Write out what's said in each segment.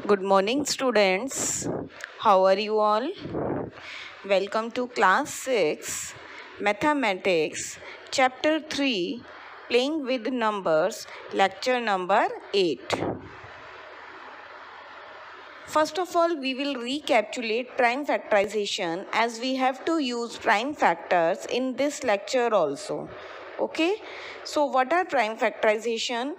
Good morning, students. How are you all? Welcome to class 6, Mathematics, chapter 3, Playing with Numbers, lecture number 8. First of all, we will recapitulate prime factorization as we have to use prime factors in this lecture also. Okay, so what are prime factorization?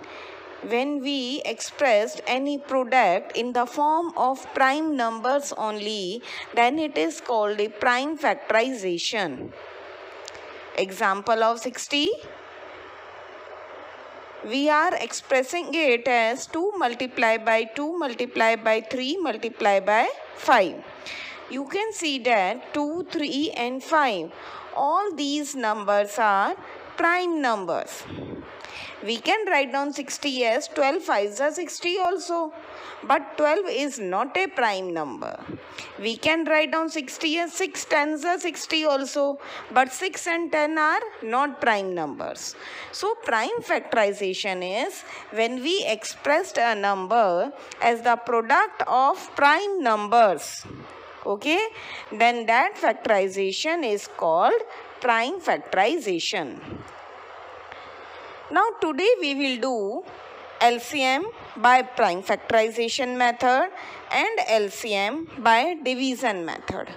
When we expressed any product in the form of prime numbers only, then it is called a prime factorization. Example of 60. We are expressing it as 2 multiplied by 2 multiplied by 3 multiplied by 5. You can see that 2, 3 and 5. All these numbers are prime numbers. We can write down 60 as 12 5s are 60 also. But 12 is not a prime number. We can write down 60 as 6 10s are 60 also. But 6 and 10 are not prime numbers. So prime factorization is when we expressed a number as the product of prime numbers. Okay, then that factorization is called prime factorization. Now today we will do LCM by prime factorization method and LCM by division method.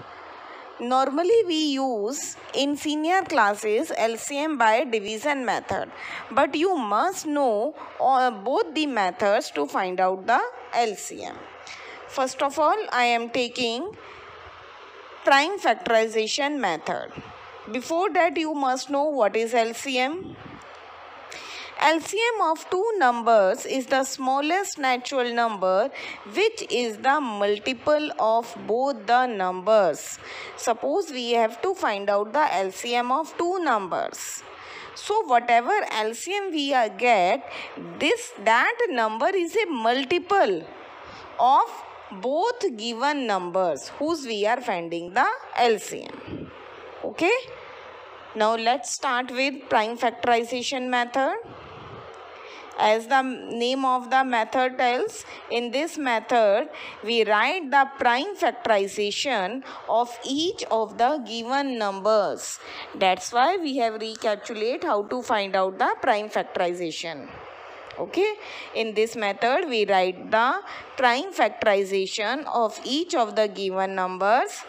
Normally we use in senior classes LCM by division method, but you must know both the methods to find out the LCM. First of all, I am taking prime factorization method. Before that, you must know what is LCM. LCM of two numbers is the smallest natural number which is the multiple of both the numbers. Suppose we have to find out the LCM of two numbers. So whatever LCM we get, that number is a multiple of both given numbers whose we are finding the LCM. Okay. Now let's start with prime factorization method. As the name of the method tells, in this method, we write the prime factorization of each of the given numbers. That's why we have recapitulate how to find out the prime factorization. Okay, in this method, we write the prime factorization of each of the given numbers.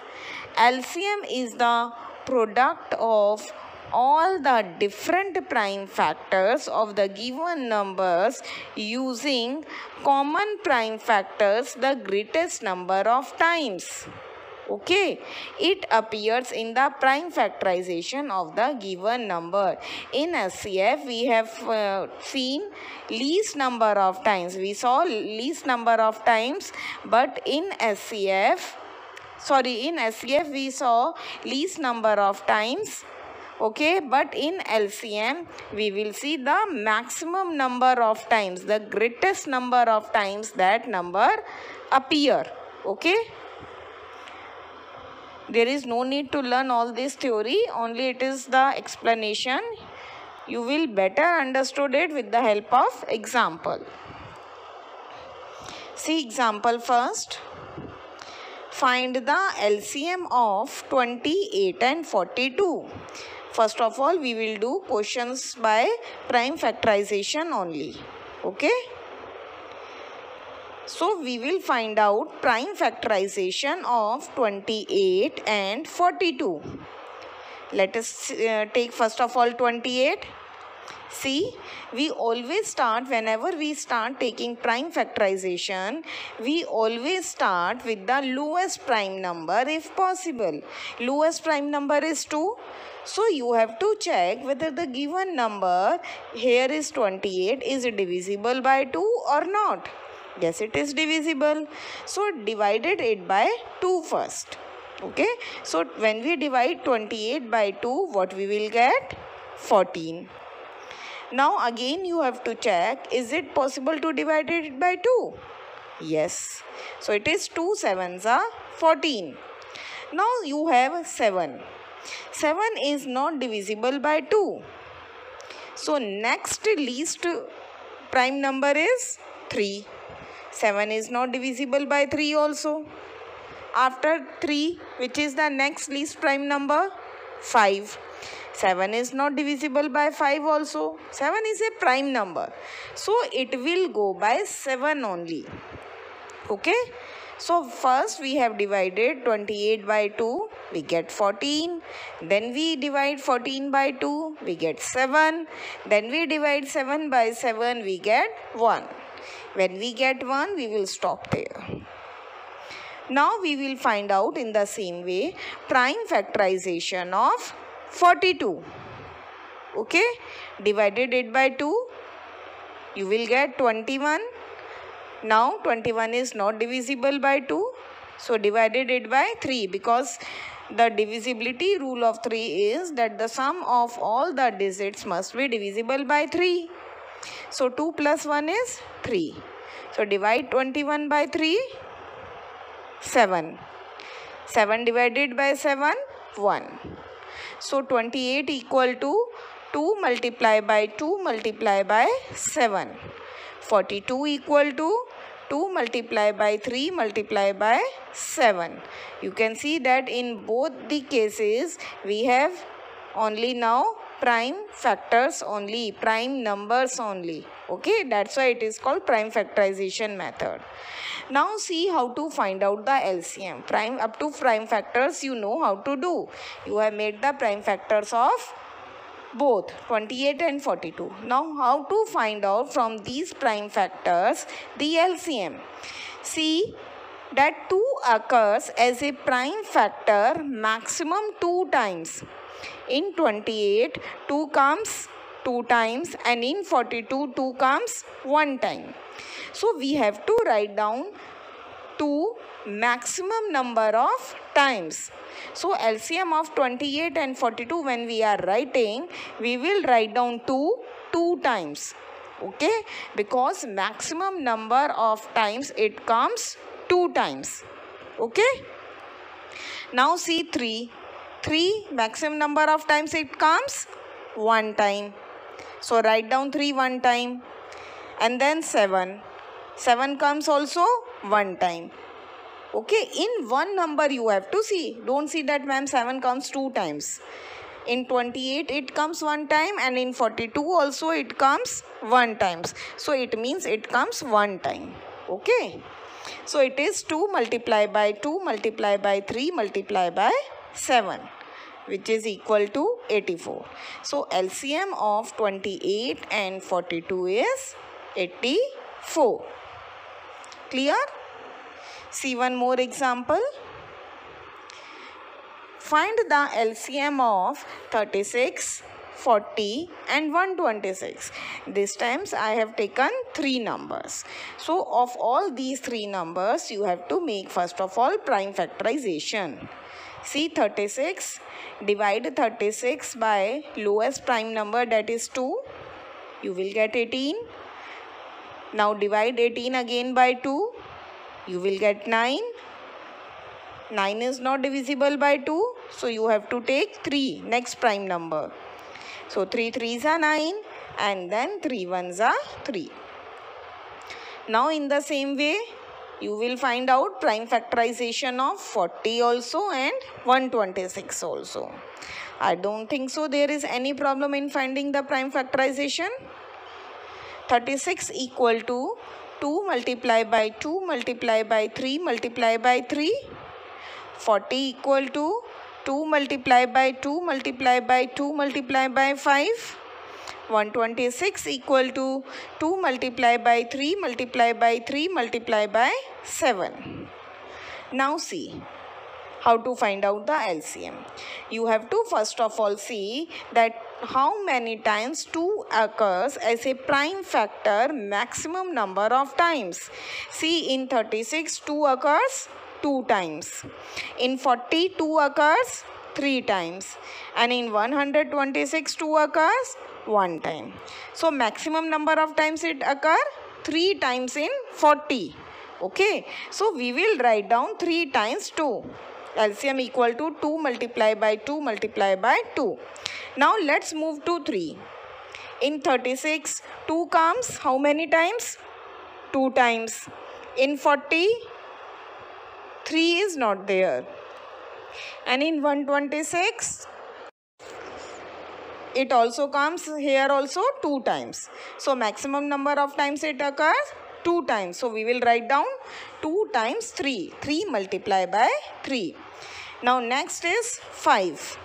LCM is the product of all the different prime factors of the given numbers using common prime factors the greatest number of times. Okay, it appears in the prime factorization of the given number. In SCF, we have seen least number of times. We saw least number of times, but in SCF we saw least number of times. Okay, but in LCM, we will see the maximum number of times, the greatest number of times that number appear. Okay. There is no need to learn all this theory, only it is the explanation. You will better understood it with the help of example. See example first. Find the LCM of 28 and 42. First of all, we will do questions by prime factorization only. Okay. So, we will find out prime factorization of 28 and 42. Let us take first of all 28. See, we always start, whenever we start taking prime factorization, we always start with the lowest prime number if possible. Lowest prime number is 2. So, you have to check whether the given number, here is 28, is divisible by 2 or not. Yes, it is divisible. So, divided it by 2 first. Okay. So, when we divide 28 by 2, what we will get? 14. Now, again you have to check, is it possible to divide it by 2? Yes. So, it is 2 7s are 14. Now, you have 7. 7 is not divisible by 2. So, next least prime number is 3. 7 is not divisible by 3 also. After 3, which is the next least prime number? 5. 7 is not divisible by 5 also. 7 is a prime number. So it will go by 7 only. Okay. So first we have divided 28 by 2, we get 14. Then we divide 14 by 2, we get 7. Then we divide 7 by 7, we get 1. When we get 1, we will stop there. Now we will find out in the same way prime factorization of 42. Okay, divided it by 2, you will get 21. Now 21 is not divisible by 2, so divided it by 3, because the divisibility rule of 3 is that the sum of all the digits must be divisible by 3. So 2 plus 1 is 3. So divide 21 by 3, 7. 7 divided by 7, 1. So 28 equal to 2 multiply by 2 multiply by 7. 42 equal to 2 multiply by 3 multiply by 7. You can see that in both the cases we have only now prime factors only, prime numbers only. Okay, that's why it is called prime factorization method. Now see how to find out the LCM. Prime up to prime factors you know how to do. You have made the prime factors of both 28 and 42. Now how to find out from these prime factors the LCM? See that 2 occurs as a prime factor maximum 2 times. In 28, 2 comes 2 times, and in 42, 2 comes 1 time. So we have to write down 2 maximum number of times. So LCM of 28 and 42 when we are writing, we will write down 2 times. Okay, because maximum number of times it comes 2 times. Okay. Now see 3. 3 maximum number of times it comes 1 time. So write down 3 1 time. And then 7. 7 comes also 1 time. Okay, in one number you have to see. Don't see that ma'am 7 comes 2 times. In 28 it comes 1 time, and in 42 also it comes 1 times. So it means it comes 1 time. Okay. So it is 2 multiplied by 2 multiplied by 3 multiplied by 7, which is equal to 84. So LCM of 28 and 42 is 84. Clear? See one more example. Find the LCM of 36, 40 and 126. This times I have taken 3 numbers. So of all these 3 numbers, you have to make first of all prime factorization. See 36, divide 36 by lowest prime number, that is 2. You will get 18. Now divide 18 again by 2. You will get 9. 9 is not divisible by 2. So you have to take 3, next prime number. So 3 3s are 9, and then 3 1s are 3. Now in the same way, you will find out prime factorization of 40 also and 126 also. I don't think so there is any problem in finding the prime factorization. 36 equal to 2 multiplied by 2 multiplied by 3 multiplied by 3. 40 equal to 2 multiplied by 2 multiplied by 2 multiplied by 5. 126 equal to 2 multiplied by 3 multiplied by 3 multiplied by 7. Now see how to find out the LCM. You have to first of all see that how many times 2 occurs as a prime factor maximum number of times. See in 36 2 occurs 2 times. In 40 2 occurs 3 times. And in 126 2 occurs 1 time. So maximum number of times it occur 3 times in 40. Okay. So we will write down 3 times 2. LCM equal to 2 multiplied by 2 multiplied by 2. Now let's move to 3. In 36 2 comes how many times? 2 times. In 40, 3 is not there. And in 126, it also comes here also 2 times. So maximum number of times it occurs 2 times. So we will write down 2 times 3. 3 multiplied by 3. Now next is 5.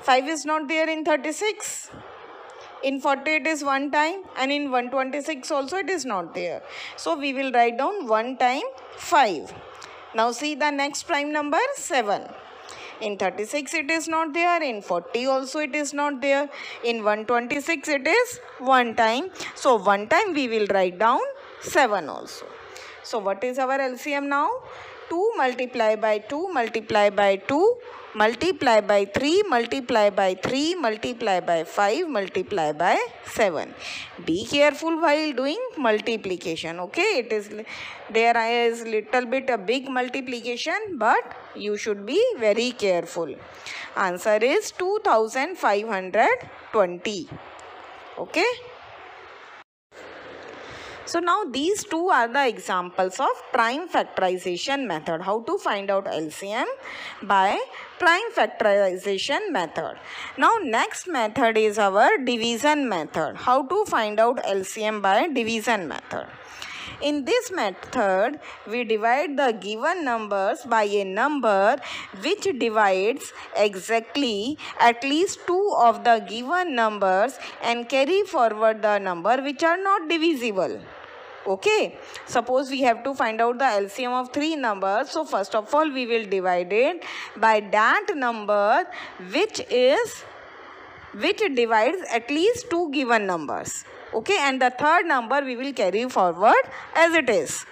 5 is not there in 36. In 40 it is 1 time, and in 126 also it is not there. So we will write down 1 time 5. Now see the next prime number 7. In 36 it is not there. In 40 also it is not there. In 126 it is 1 time. So 1 time we will write down 7 also. So what is our LCM now? 2 multiplied by 2 multiplied by 2 multiply by 3 multiply by 3 multiply by 5 multiply by 7. Be careful while doing multiplication. Okay, there is little bit a big multiplication, but you should be very careful. Answer is 2520. Okay. So now these two are the examples of prime factorization method. How to find out LCM by prime factorization method. Now next method is our division method. How to find out LCM by division method. In this method, we divide the given numbers by a number which divides exactly at least 2 of the given numbers and carry forward the number which are not divisible. Okay, suppose we have to find out the LCM of 3 numbers. So first of all, we will divide it by that number which divides at least 2 given numbers. Okay, and the third number we will carry forward as it is.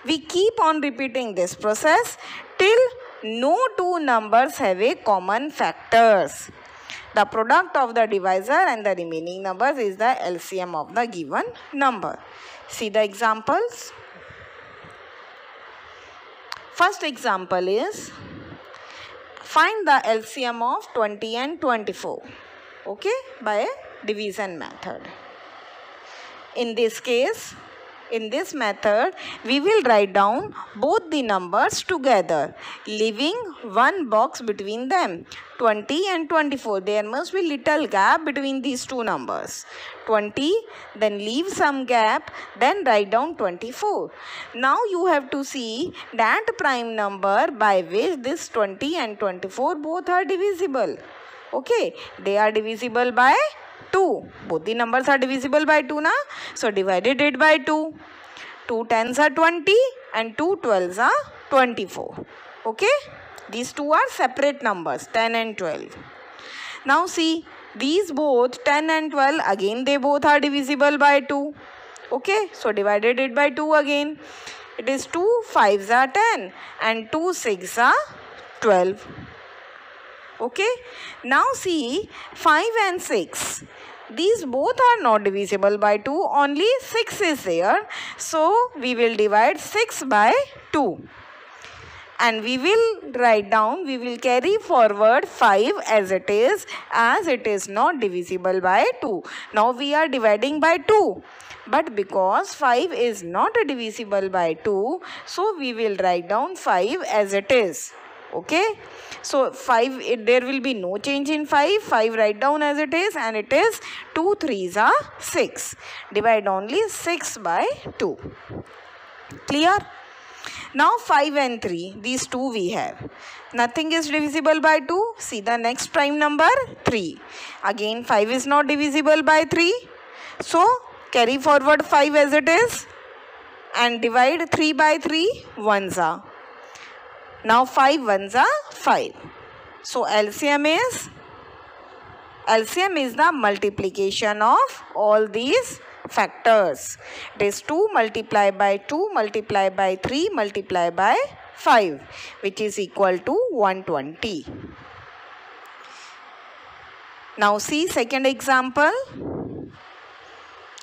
We keep on repeating this process till no 2 numbers have a common factors. The product of the divisor and the remaining numbers is the LCM of the given number. See the examples. First example is find the LCM of 20 and 24. Okay, by division method. In this case, in this method, we will write down both the numbers together, leaving one box between them. 20 and 24. There must be little gap between these two numbers. 20, then leave some gap, then write down 24. Now you have to see that prime number by which this 20 and 24 both are divisible. Okay, they are divisible by 2. Both the numbers are divisible by 2 na? So divided it by 2. 2 tens are 20 and 2 12s are 24. Okay, these two are separate numbers, 10 and 12. Now see, these both 10 and 12, again they both are divisible by 2. Okay, so divided it by 2 again. It is 2 5s are 10 and 2 6s are 12. Okay, now see 5 and 6. These both are not divisible by 2, only 6 is there. So we will divide 6 by 2. And we will write down, we will carry forward 5 as it is not divisible by 2. Now we are dividing by 2. But because 5 is not divisible by 2, so we will write down 5 as it is. Okay, so 5, there will be no change in 5. 5 write down as it is, and it is 2 3s are 6. Divide only 6 by 2. Clear? Now 5 and 3, these two we have. Nothing is divisible by 2. See the next prime number 3. Again 5 is not divisible by 3. So carry forward 5 as it is and divide 3 by 3 ones are. Now 5 ones are 5. So LCM is the multiplication of all these factors. It is 2 multiplied by 2 multiplied by 3 multiplied by 5, which is equal to 120. Now see second example.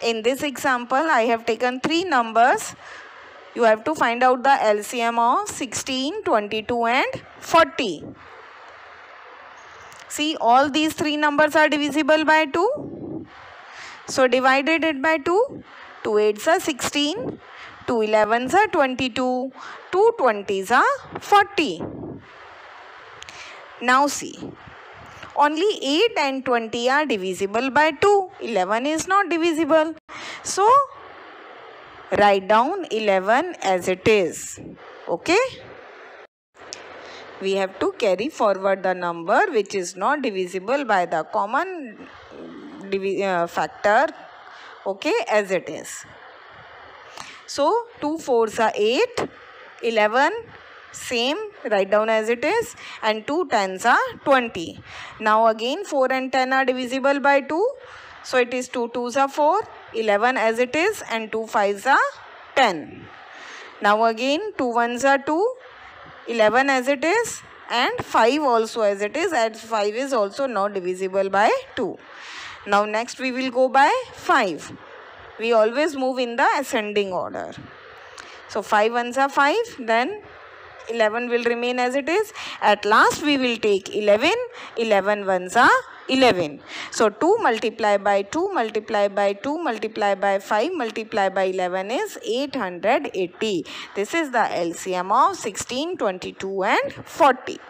In this example, I have taken 3 numbers. You have to find out the LCM of 16, 22 and 40. See, all these 3 numbers are divisible by 2. So divided it by 2. 2 8s are 16. 2 11s are 22. 2 20s are 40. Now see. Only 8 and 20 are divisible by 2. 11 is not divisible. So, write down 11 as it is. Okay? We have to carry forward the number which is not divisible by the common factor. Okay, as it is. So, 2 4s are 8. 11. Same, write down as it is, and 2 10s are 20. Now again 4 and 10 are divisible by 2. So it is 2 2s are 4, 11 as it is, and 2 5s are 10. Now again 2 1s are 2, 11 as it is, and 5 also as it is, as 5 is also not divisible by 2. Now next we will go by 5. We always move in the ascending order. So 5 1s are 5, then 11 will remain as it is. At last we will take 11. 11 ones are 11. So 2 multiplied by 2 multiplied by 2 multiplied by 5 multiplied by 11 is 880. This is the LCM of 16, 22 and 40.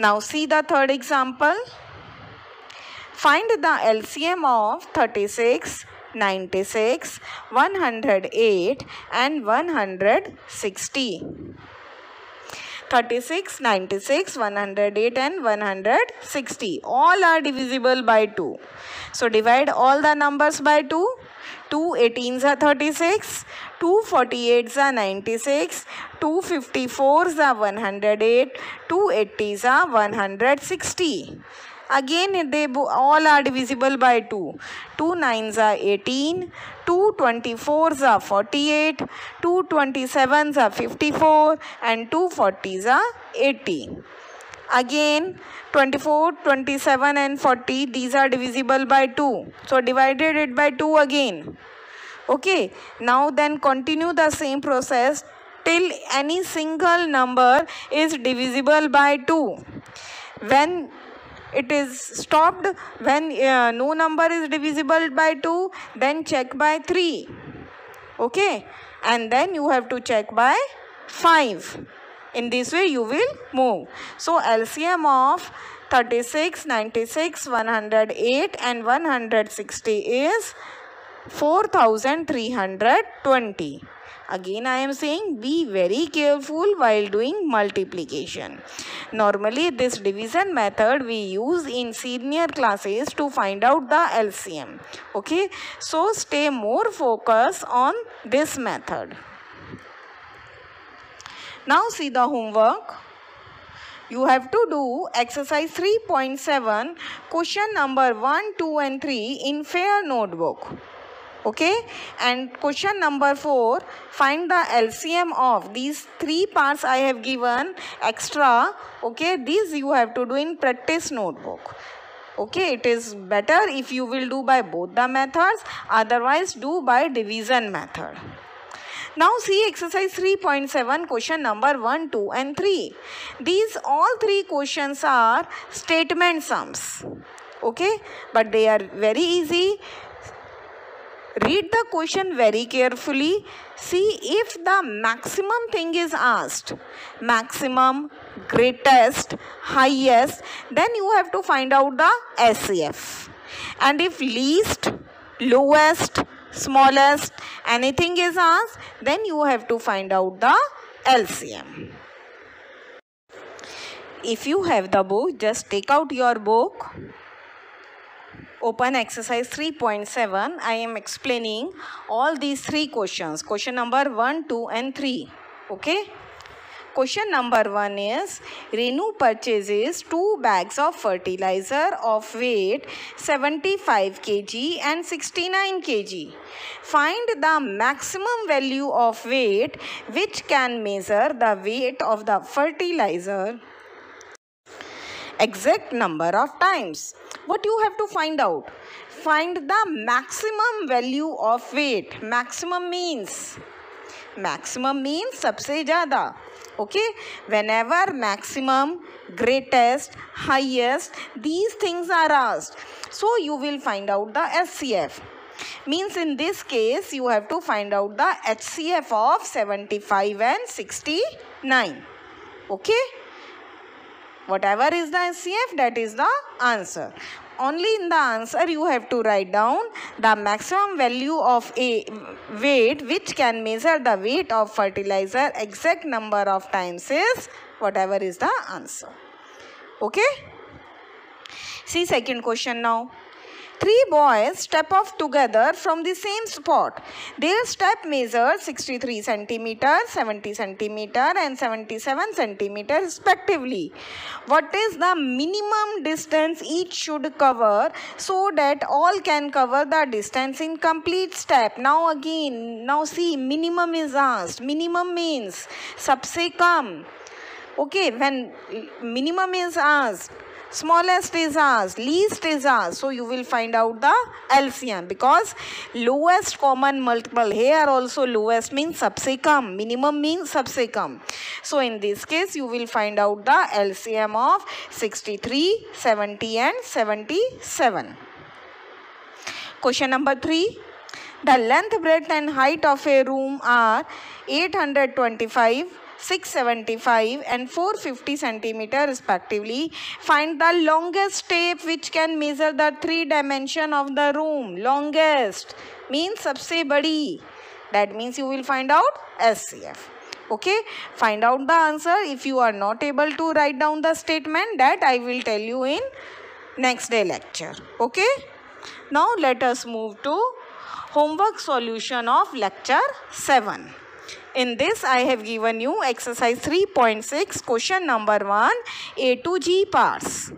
Now see the third example. Find the LCM of 36, 96, 108 and 160. 36, 96, 108 and 160. All are divisible by 2. So divide all the numbers by 2. 2 18s are 36. 2 48s are 96. 2 54s are 108. 2 80s are 160. Again, they all are divisible by 2. 2 9s are 18. 2 24s are 48. 2 27s are 54. And 2 40s are 80. Again, 24, 27 and 40, these are divisible by 2. So, divided it by 2 again. Okay, now then continue the same process till any single number is divisible by 2. When it is stopped, when no number is divisible by 2, then check by 3. Okay, and then you have to check by 5. In this way you will move. So LCM of 36, 96, 108 and 160 is 4320. Again I am saying be very careful while doing multiplication. Normally this division method we use in senior classes to find out the LCM. Okay, so stay more focused on this method. Now see the homework. You have to do exercise 3.7, question number 1, 2 and 3 in fair notebook. Okay, and question number 4, find the LCM of these 3 parts I have given extra. Okay, these you have to do in practice notebook. Okay, it is better if you will do by both the methods, otherwise do by division method. Now see exercise 3.7, question number 1, 2 and 3. These all 3 questions are statement sums. Okay, but they are very easy. Read the question very carefully. See if the maximum thing is asked. Maximum, greatest, highest. Then you have to find out the SCF. And if least, lowest, smallest, anything is asked, then you have to find out the LCM. If you have the book, just take out your book. Open exercise 3.7. I am explaining all these 3 questions. Question number 1, 2 and 3. Okay. Question number 1 is, Renu purchases 2 bags of fertilizer of weight 75 kg and 69 kg. Find the maximum value of weight which can measure the weight of the fertilizer exact number of times. What you have to find out? Find the maximum value of weight. Maximum means सबसे ज़्यादा. Okay, whenever maximum, greatest, highest, these things are asked, so you will find out the SCF. Means in this case you have to find out the HCF of 75 and 69. Okay. Whatever is the HCF, that is the answer. Only in the answer you have to write down the maximum value of a weight which can measure the weight of fertilizer exact number of times is whatever is the answer. Okay. See second question now. 3 boys step off together from the same spot. Their step measures 63 centimeter, 70 centimeter and 77 centimeter respectively. What is the minimum distance each should cover so that all can cover the distance in complete step? Now again, now see, minimum is asked. Minimum means sabse kam. Okay, when minimum is asked, smallest is asked, least is asked. So you will find out the LCM because lowest common multiple. Here also lowest means sabse kam, minimum means sabse kam. So in this case you will find out the LCM of 63, 70 and 77. Question number 3. The length, breadth and height of a room are 825, 675 and 450 centimeter respectively. Find the longest tape which can measure the 3 dimension of the room. Longest means sabse badi. That means you will find out SCF. Okay, find out the answer. If you are not able to write down the statement, that I will tell you in next day lecture. Okay, now let us move to homework solution of lecture 7. In this, I have given you exercise 3.6, question number 1, A to G parts.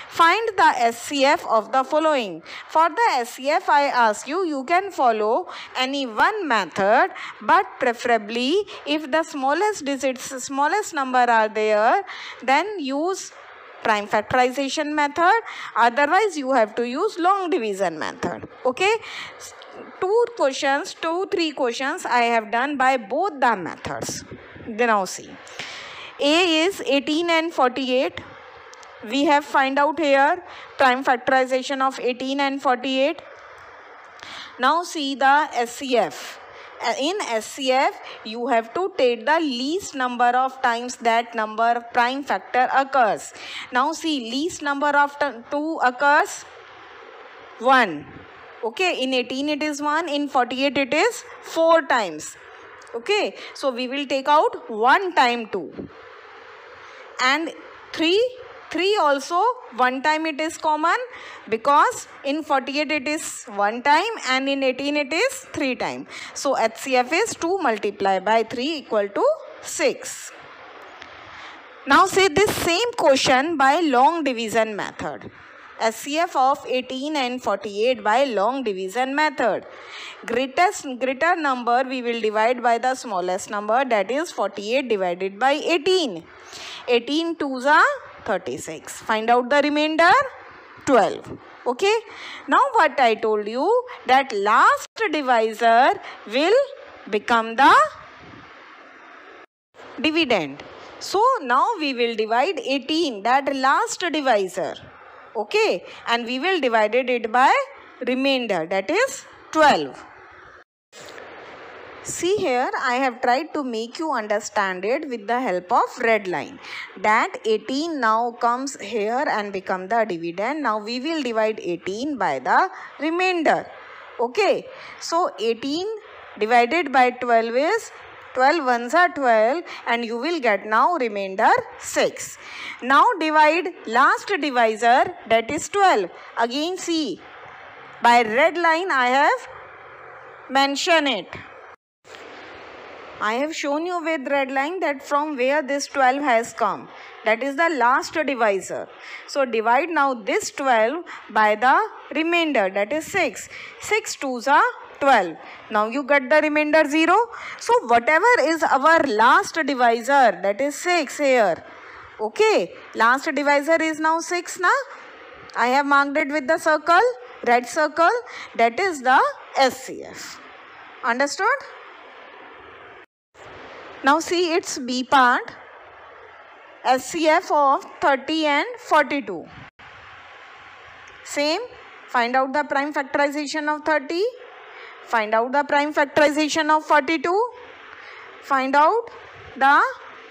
Find the SCF of the following. For the SCF, I ask you, you can follow any one method, but preferably if the smallest digits, smallest number are there, then use prime factorization method. Otherwise, you have to use long division method. Okay. 3 questions I have done by both the methods. Then now see. A is 18 and 48. We have find out here prime factorization of 18 and 48. Now see the SCF. In SCF, you have to take the least number of times that number prime factor occurs. Now see, least number of 2 occurs 1. Okay, in 18 it is 1, in 48 it is 4 times. Okay, so we will take out 1 time 2. And 3 also 1 time it is common because in 48 it is 1 time and in 18 it is 3 time. So HCF is 2 multiplied by 3 equal to 6. Now say this same question by long division method. SCF of 18 and 48 by long division method. Greater number we will divide by the smallest number, that is 48 divided by 18. 18 2s are 36. Find out the remainder 12. Okay. Now what I told you, that last divisor will become the dividend. So now we will divide 18, that last divisor. Okay, and we will divide it by remainder, that is 12. See here, I have tried to make you understand it with the help of red line. That 18 now comes here and become the dividend. Now we will divide 18 by the remainder. Okay, so 18 divided by 12 is 12 ones are 12 and you will get now remainder 6. Now divide last divisor, that is 12. Again see, by red line I have mentioned it. I have shown you with red line that from where this 12 has come. That is the last divisor. So divide now this 12 by the remainder, that is 6. 6 2s are 12. Now you get the remainder 0. So whatever is our last divisor, that is 6 here. Okay, last divisor is now 6 na. I have marked it with the circle, red circle, that is the SCF. Understood? Now see its B part, SCF of 30 and 42. Same, find out the prime factorization of 30. Find out the prime factorization of 42. Find out the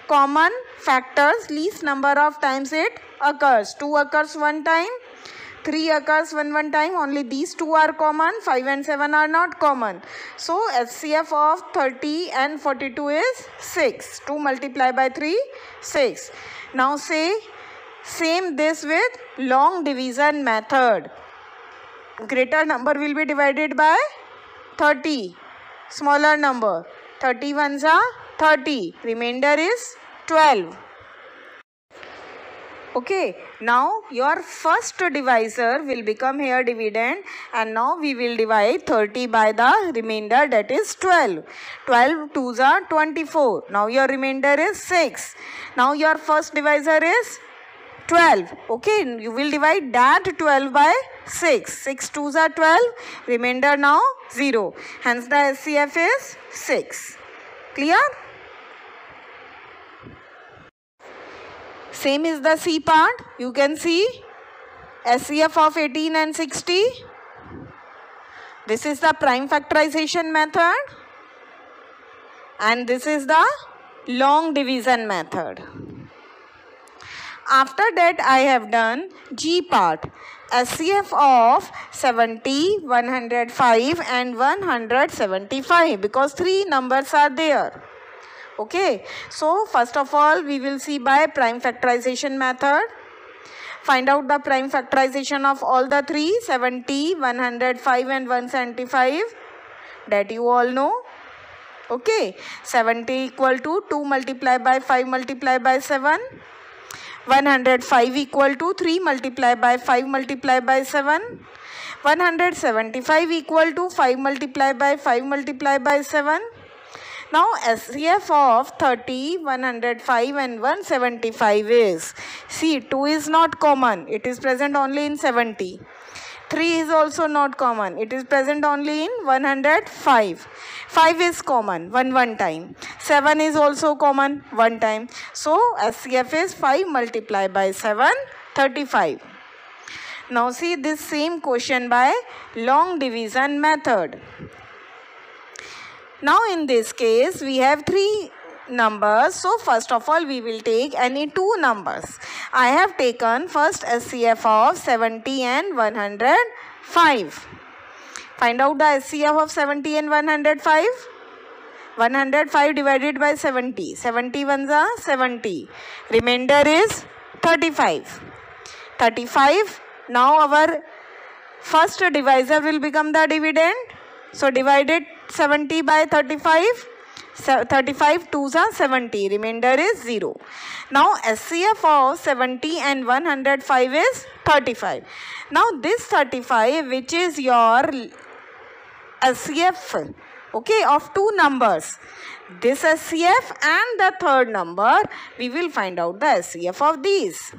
common factors, least number of times it occurs. 2 occurs one time, 3 occurs one time, only these two are common, 5 and 7 are not common. So HCF of 30 and 42 is 6. 2 multiplied by 3, 6. Now say same this with long division method. Greater number will be divided by 30. Smaller number. 30 ones are 30. Remainder is 12. Okay, now your first divisor will become here dividend, and now we will divide 30 by the remainder, that is 12. 12 twos are 24. Now your remainder is 6. Now your first divisor is 12. Okay, you will divide that 12 by 6. 6 twos are 12. Remainder now 0. Hence the HCF is 6. Clear? Same is the C part. You can see HCF of 18 and 60. This is the prime factorization method. And this is the long division method. After that I have done G part. HCF of 70, 105 and 175, because 3 numbers are there. Okay, so first of all we will see by prime factorization method. Find out the prime factorization of all the 3, 70, 105 and 175, that you all know. Okay, 70 equal to 2 multiplied by 5 multiplied by 7. 105 equal to 3 multiplied by 5 multiplied by 7. 175 equal to 5 multiplied by 5 multiplied by 7. Now HCF of 30, 105 and 175 is, see, 2 is not common, it is present only in 70. 3 is also not common, it is present only in 105. 5 is common, one time. 7 is also common, one time. So HCF is 5 multiplied by 7, 35. Now see this same question by long division method. Now in this case we have 3 numbers. So first of all we will take any 2 numbers. I have taken first HCF of 70 and 105. Find out the HCF of 70 and 105. 105 divided by 70. 70 ones are 70. Remainder is 35. 35. Now our first divisor will become the dividend. So divided 70 by 35. 35 twos are 70. Remainder is 0. Now HCF of 70 and 105 is 35. Now this 35, which is your HCF, okay, of 2 numbers. This HCF and the third number, we will find out the HCF of these.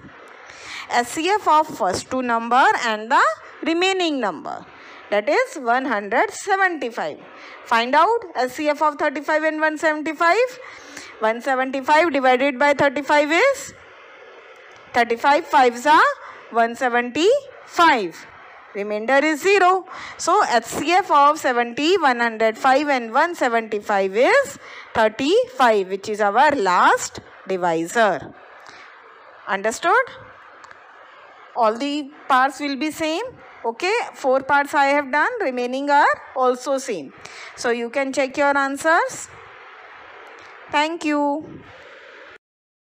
HCF of first 2 number and the remaining number, that is 175. Find out HCF of 35 and 175. 175 divided by 35 is 35 5s are 175. Remainder is 0. So HCF of 70, 105 and 175 is 35, which is our last divisor. Understood? All the parts will be same. Okay, 4 parts I have done, remaining are also same. So you can check your answers. Thank you.